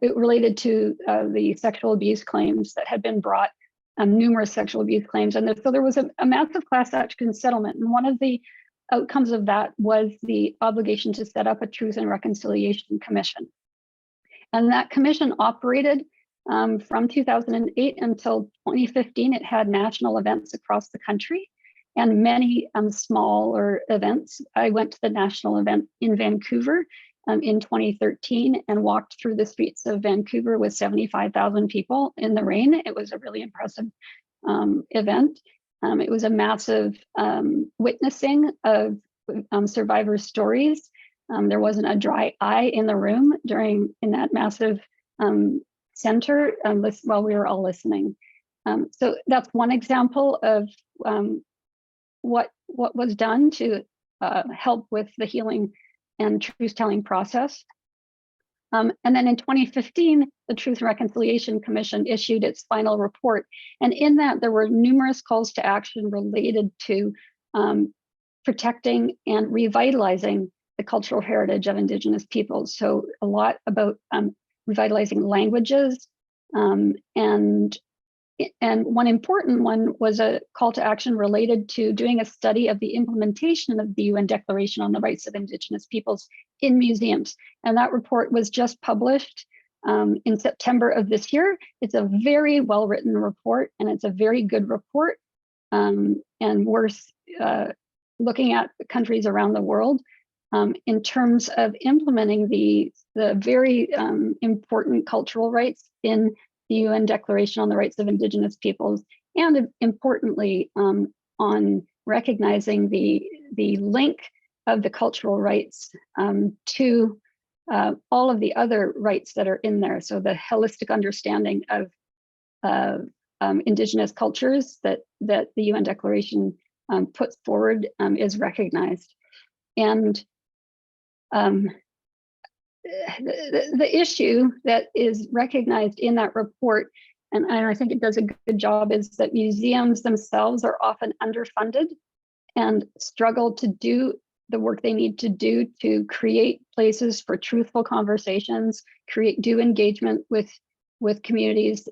it related to the sexual abuse claims that had been brought, numerous sexual abuse claims. And so there was a massive class action settlement. And one of the outcomes of that was the obligation to set up a Truth and Reconciliation Commission. And that commission operated from 2008 until 2015. It had national events across the country and many smaller events. I went to the national event in Vancouver in 2013 and walked through the streets of Vancouver with 75,000 people in the rain. It was a really impressive event. It was a massive witnessing of survivors' stories. There wasn't a dry eye in the room in that massive center while we were all listening. So that's one example of what was done to help with the healing and truth-telling process. And then in 2015, the Truth and Reconciliation Commission issued its final report. And in that, there were numerous calls to action related to protecting and revitalizing the cultural heritage of Indigenous peoples. So a lot about revitalizing languages. And one important one was a call to action related to doing a study of the implementation of the UN Declaration on the Rights of Indigenous Peoples in museums. And that report was just published in September of this year. It's a very well-written report, and it's a very good report and worth looking at countries around the world in terms of implementing the very important cultural rights in the UN Declaration on the Rights of Indigenous Peoples, and importantly, on recognizing the link of the cultural rights to all of the other rights that are in there. So the holistic understanding of Indigenous cultures that the UN Declaration puts forward is recognized. And the issue that is recognized in that report, and I think it does a good job, is that museums themselves are often underfunded and struggle to do the work they need to do to create places for truthful conversations, do engagement with communities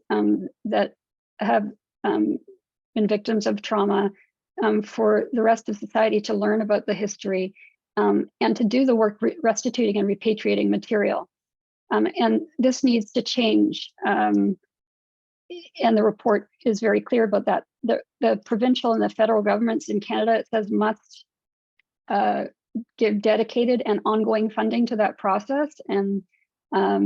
that have been victims of trauma, for the rest of society to learn about the history, and to do the work restituting and repatriating material. And this needs to change. And the report is very clear about that. The provincial and the federal governments in Canada, it says, must give dedicated and ongoing funding to that process. And I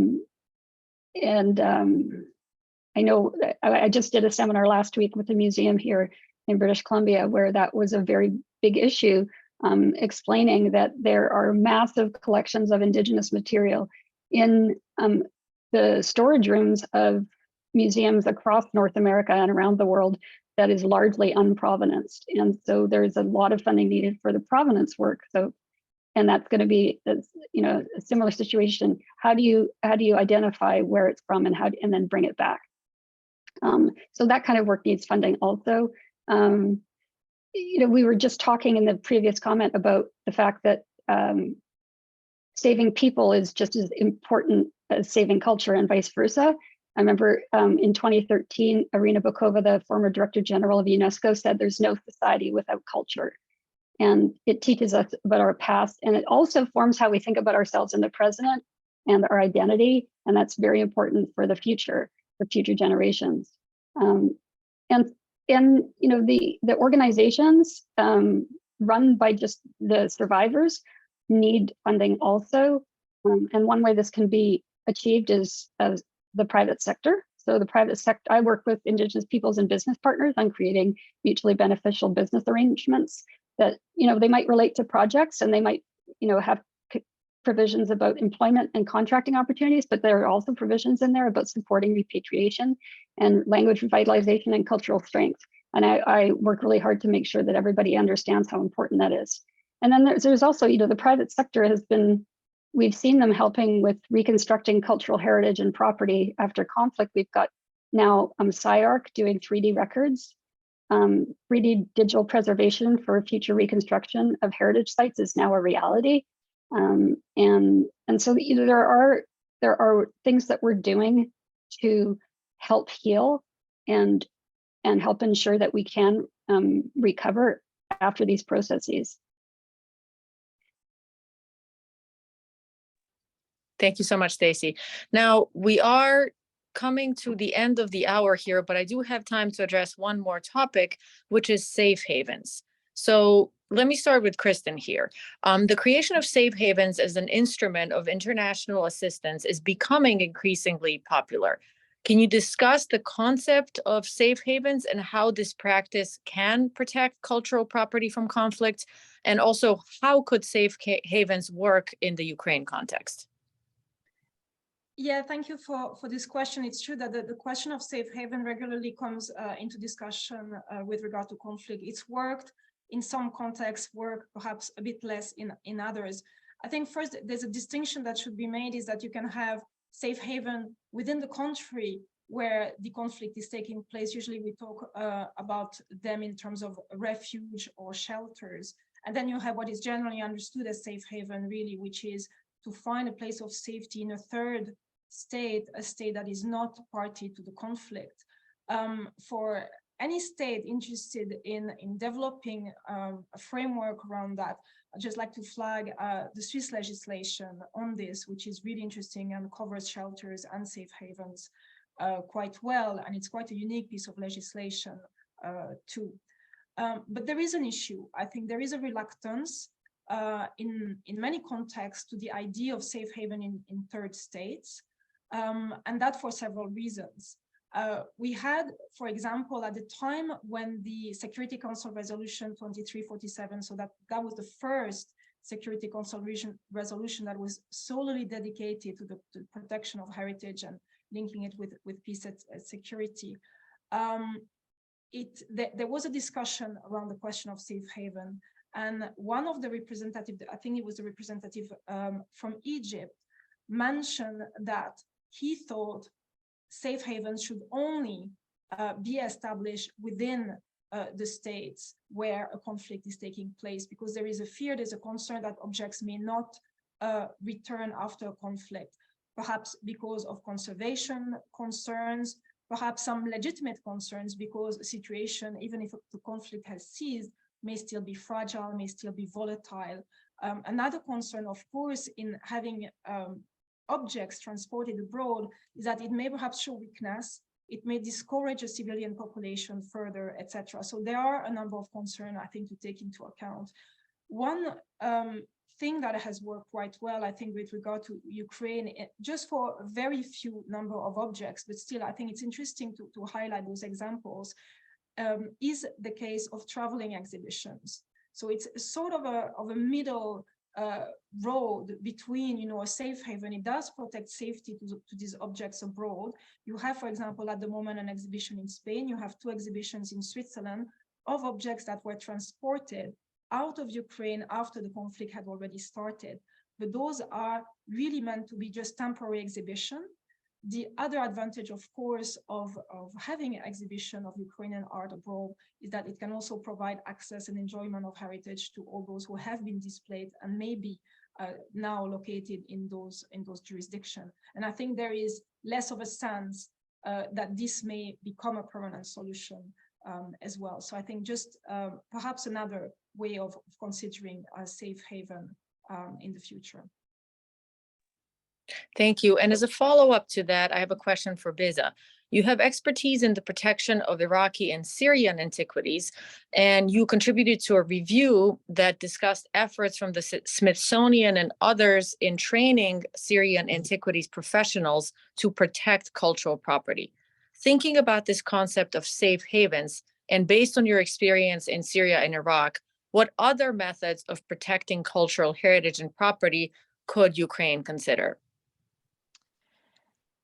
know I just did a seminar last week with a museum here in British Columbia where that was a very big issue, explaining that there are massive collections of Indigenous material in the storage rooms of museums across North America and around the world that is largely unprovenanced. And so there's a lot of funding needed for the provenance work. So, and that's going to be, a similar situation. How do you identify where it's from and then bring it back? So that kind of work needs funding also. We were just talking in the previous comment about the fact that saving people is just as important as saving culture and vice versa. I remember in 2013, Irina Bokova, the former Director General of UNESCO, said there's no society without culture. And it teaches us about our past, and it also forms how we think about ourselves in the present and our identity. And that's very important for the future generations. And the organizations run by just the survivors need funding also. And one way this can be achieved is as the private sector. So the private sector, I work with Indigenous peoples and business partners on creating mutually beneficial business arrangements that, they might relate to projects, and they might, have provisions about employment and contracting opportunities, but there are also provisions in there about supporting repatriation and language revitalization and cultural strength. And I work really hard to make sure that everybody understands how important that is. And then there's also, the private sector has been, we've seen them helping with reconstructing cultural heritage and property after conflict. We've got now SciArc doing 3D records. 3D digital preservation for future reconstruction of heritage sites is now a reality. And so there are things that we're doing to help heal and help ensure that we can recover after these processes.
Thank you so much, Stacy. Now, we are coming to the end of the hour here, but I do have time to address one more topic, which is safe havens. So let me start with Kristen here. The creation of safe havens as an instrument of international assistance is becoming increasingly popular. Can you discuss the concept of safe havens and how this practice can protect cultural property from conflict? And also, how could safe havens work in the Ukraine context?
Yeah, thank you for this question. It's true that the question of safe haven regularly comes into discussion with regard to conflict. It's worked in some contexts, worked perhaps a bit less in others. I think first there's a distinction that should be made, is that you can have safe haven within the country where the conflict is taking place. Usually we talk about them in terms of refuge or shelters. And then you have what is generally understood as safe haven, really, which is to find a place of safety in a third state, a state that is not party to the conflict. For any state interested in developing a framework around that, I'd just like to flag the Swiss legislation on this, which is really interesting and covers shelters and safe havens quite well. And it's quite a unique piece of legislation too. But there is an issue. I think there is a reluctance in many contexts to the idea of safe haven in third states. And that for several reasons. We had, for example, at the time when the Security Council Resolution 2347, so that was the first Security Council resolution that was solely dedicated to the protection of heritage and linking it with peace and security. There was a discussion around the question of safe haven. And one of the representatives, I think it was the representative from Egypt, mentioned that he thought safe havens should only be established within the states where a conflict is taking place, because there is a fear, there's a concern that objects may not return after a conflict, perhaps because of conservation concerns, perhaps some legitimate concerns because a situation, even if the conflict has ceased, may still be fragile, may still be volatile. Another concern, of course, in having objects transported abroad is that it may perhaps show weakness, it may discourage a civilian population further, etc. So there are a number of concerns, I think, to take into account. One thing that has worked quite well, I think, with regard to Ukraine, just for a very few number of objects, but still, I think it's interesting to highlight those examples, is the case of traveling exhibitions. So it's sort of a middle road between, a safe haven. It does protect safety to these objects abroad. You have, for example, at the moment, an exhibition in Spain. You have 2 exhibitions in Switzerland of objects that were transported out of Ukraine after the conflict had already started. But those are really meant to be just temporary exhibition. The other advantage, of course, of having an exhibition of Ukrainian art abroad is that it can also provide access and enjoyment of heritage to all those who have been displaced and maybe now located in those jurisdictions. And I think there is less of a sense that this may become a permanent solution as well. So I think just perhaps another way of considering a safe haven in the future.
Thank you. And as a follow-up to that, I have a question for Biza. You have expertise in the protection of Iraqi and Syrian antiquities, and you contributed to a review that discussed efforts from the Smithsonian and others in training Syrian antiquities professionals to protect cultural property. Thinking about this concept of safe havens, and based on your experience in Syria and Iraq, what other methods of protecting cultural heritage and property could Ukraine consider?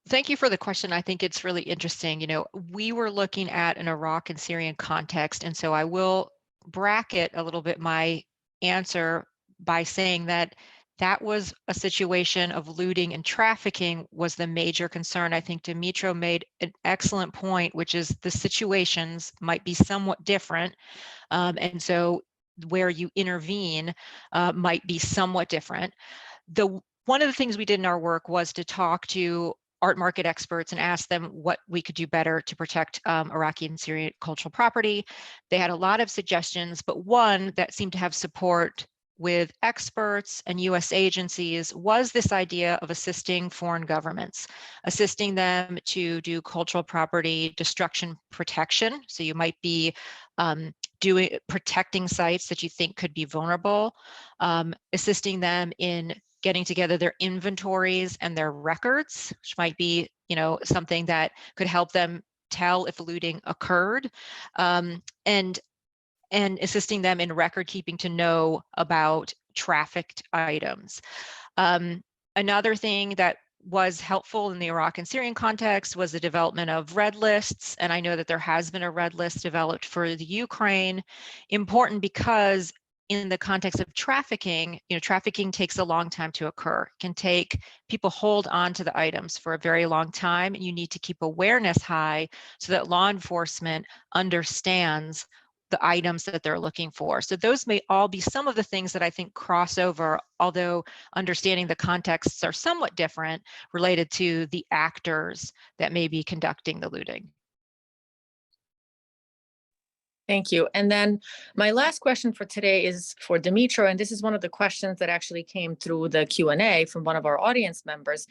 Thank you for the question. I think it's really interesting. You know, we were looking at an Iraq and Syrian context, and so I will bracket a little bit my answer by saying that that was a situation of looting and trafficking was the major concern. I think Dimitro made an excellent point, which is the situations might be somewhat different. And so where you intervene might be somewhat different. One of the things we did in our work was to talk to art market experts and ask them what we could do better to protect Iraqi and Syrian cultural property. They had a lot of suggestions, but one that seemed to have support with experts and US agencies was this idea of assisting foreign governments, assisting them to do cultural property destruction protection. So you might be protecting sites that you think could be vulnerable, assisting them in getting together their inventories and their records, which might be, you know, something that could help them tell if looting occurred, and assisting them in record keeping to know about trafficked items. Another thing that was helpful in the Iraq and Syrian context was the development of red lists, and I know that there has been a red list developed for the Ukraine. Important because in the context of trafficking, you know, trafficking takes a long time to occur. It can take, people hold on to the items for a very long time, and you need to keep awareness high so that law enforcement understands the items that they're looking for. So those may all be some of the things that I think cross over, although understanding the contexts are somewhat different related to the actors that may be conducting the looting.
Thank you. And then my last question for today is for Dimitro, and this is one of the questions that actually came through the Q&A from one of our audience members.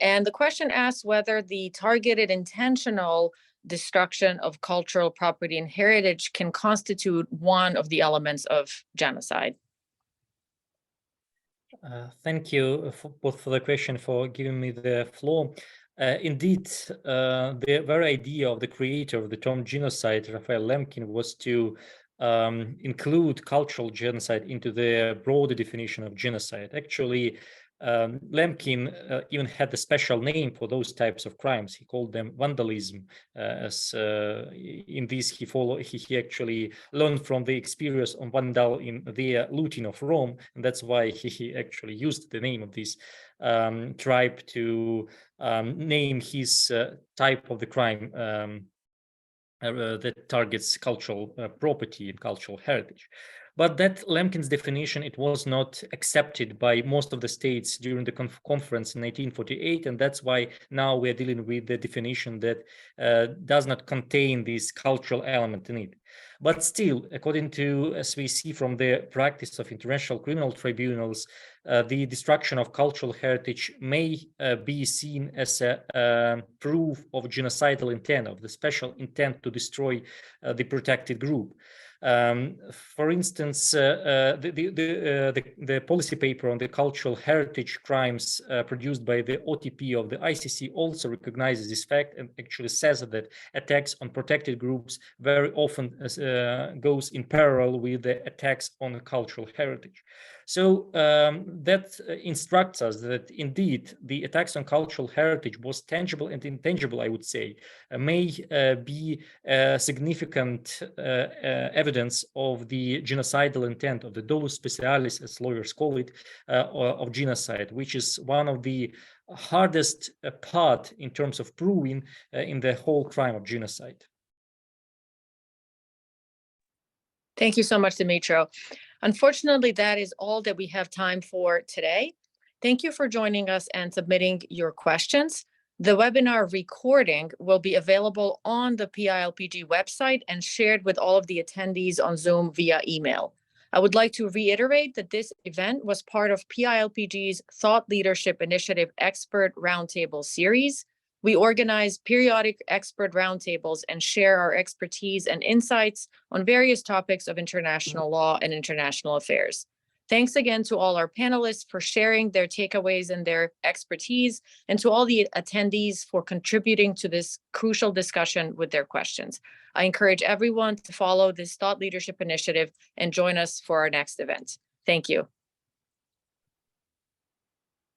And the question asks whether the targeted intentional destruction of cultural property and heritage can constitute one of the elements of genocide.
Thank you both for the question, for giving me the floor. Indeed, the very idea of the creator of the term genocide, Raphael Lemkin, was to include cultural genocide into the broader definition of genocide. Actually, Lemkin even had a special name for those types of crimes. He called them vandalism. In this, he actually learned from the experience of Vandal in the looting of Rome, and that's why he actually used the name of this tribe to name his type of the crime that targets cultural property and cultural heritage. But that Lemkin's definition, it was not accepted by most of the states during the conference in 1948, and that's why now we're dealing with the definition that does not contain this cultural element in it. But still, according to, as we see from the practice of international criminal tribunals, the destruction of cultural heritage may be seen as a proof of genocidal intent, of the special intent to destroy the protected group. For instance, the policy paper on the cultural heritage crimes produced by the OTP of the ICC also recognizes this fact and actually says that attacks on protected groups very often goes in parallel with the attacks on cultural heritage. So that instructs us that indeed the attacks on cultural heritage, both tangible and intangible, I would say, may be significant evidence of the genocidal intent, of the dolus specialis, as lawyers call it, of genocide, which is one of the hardest part in terms of proving in the whole crime of genocide.
Thank you so much, Dimitro. Unfortunately, that is all that we have time for today. Thank you for joining us and submitting your questions. The webinar recording will be available on the PILPG website and shared with all of the attendees on Zoom via email. I would like to reiterate that this event was part of PILPG's Thought Leadership Initiative Expert Roundtable series. We organize periodic expert roundtables and share our expertise and insights on various topics of international law and international affairs. Thanks again to all our panelists for sharing their takeaways and their expertise, and to all the attendees for contributing to this crucial discussion with their questions. I encourage everyone to follow this Thought Leadership Initiative and join us for our next event. Thank you.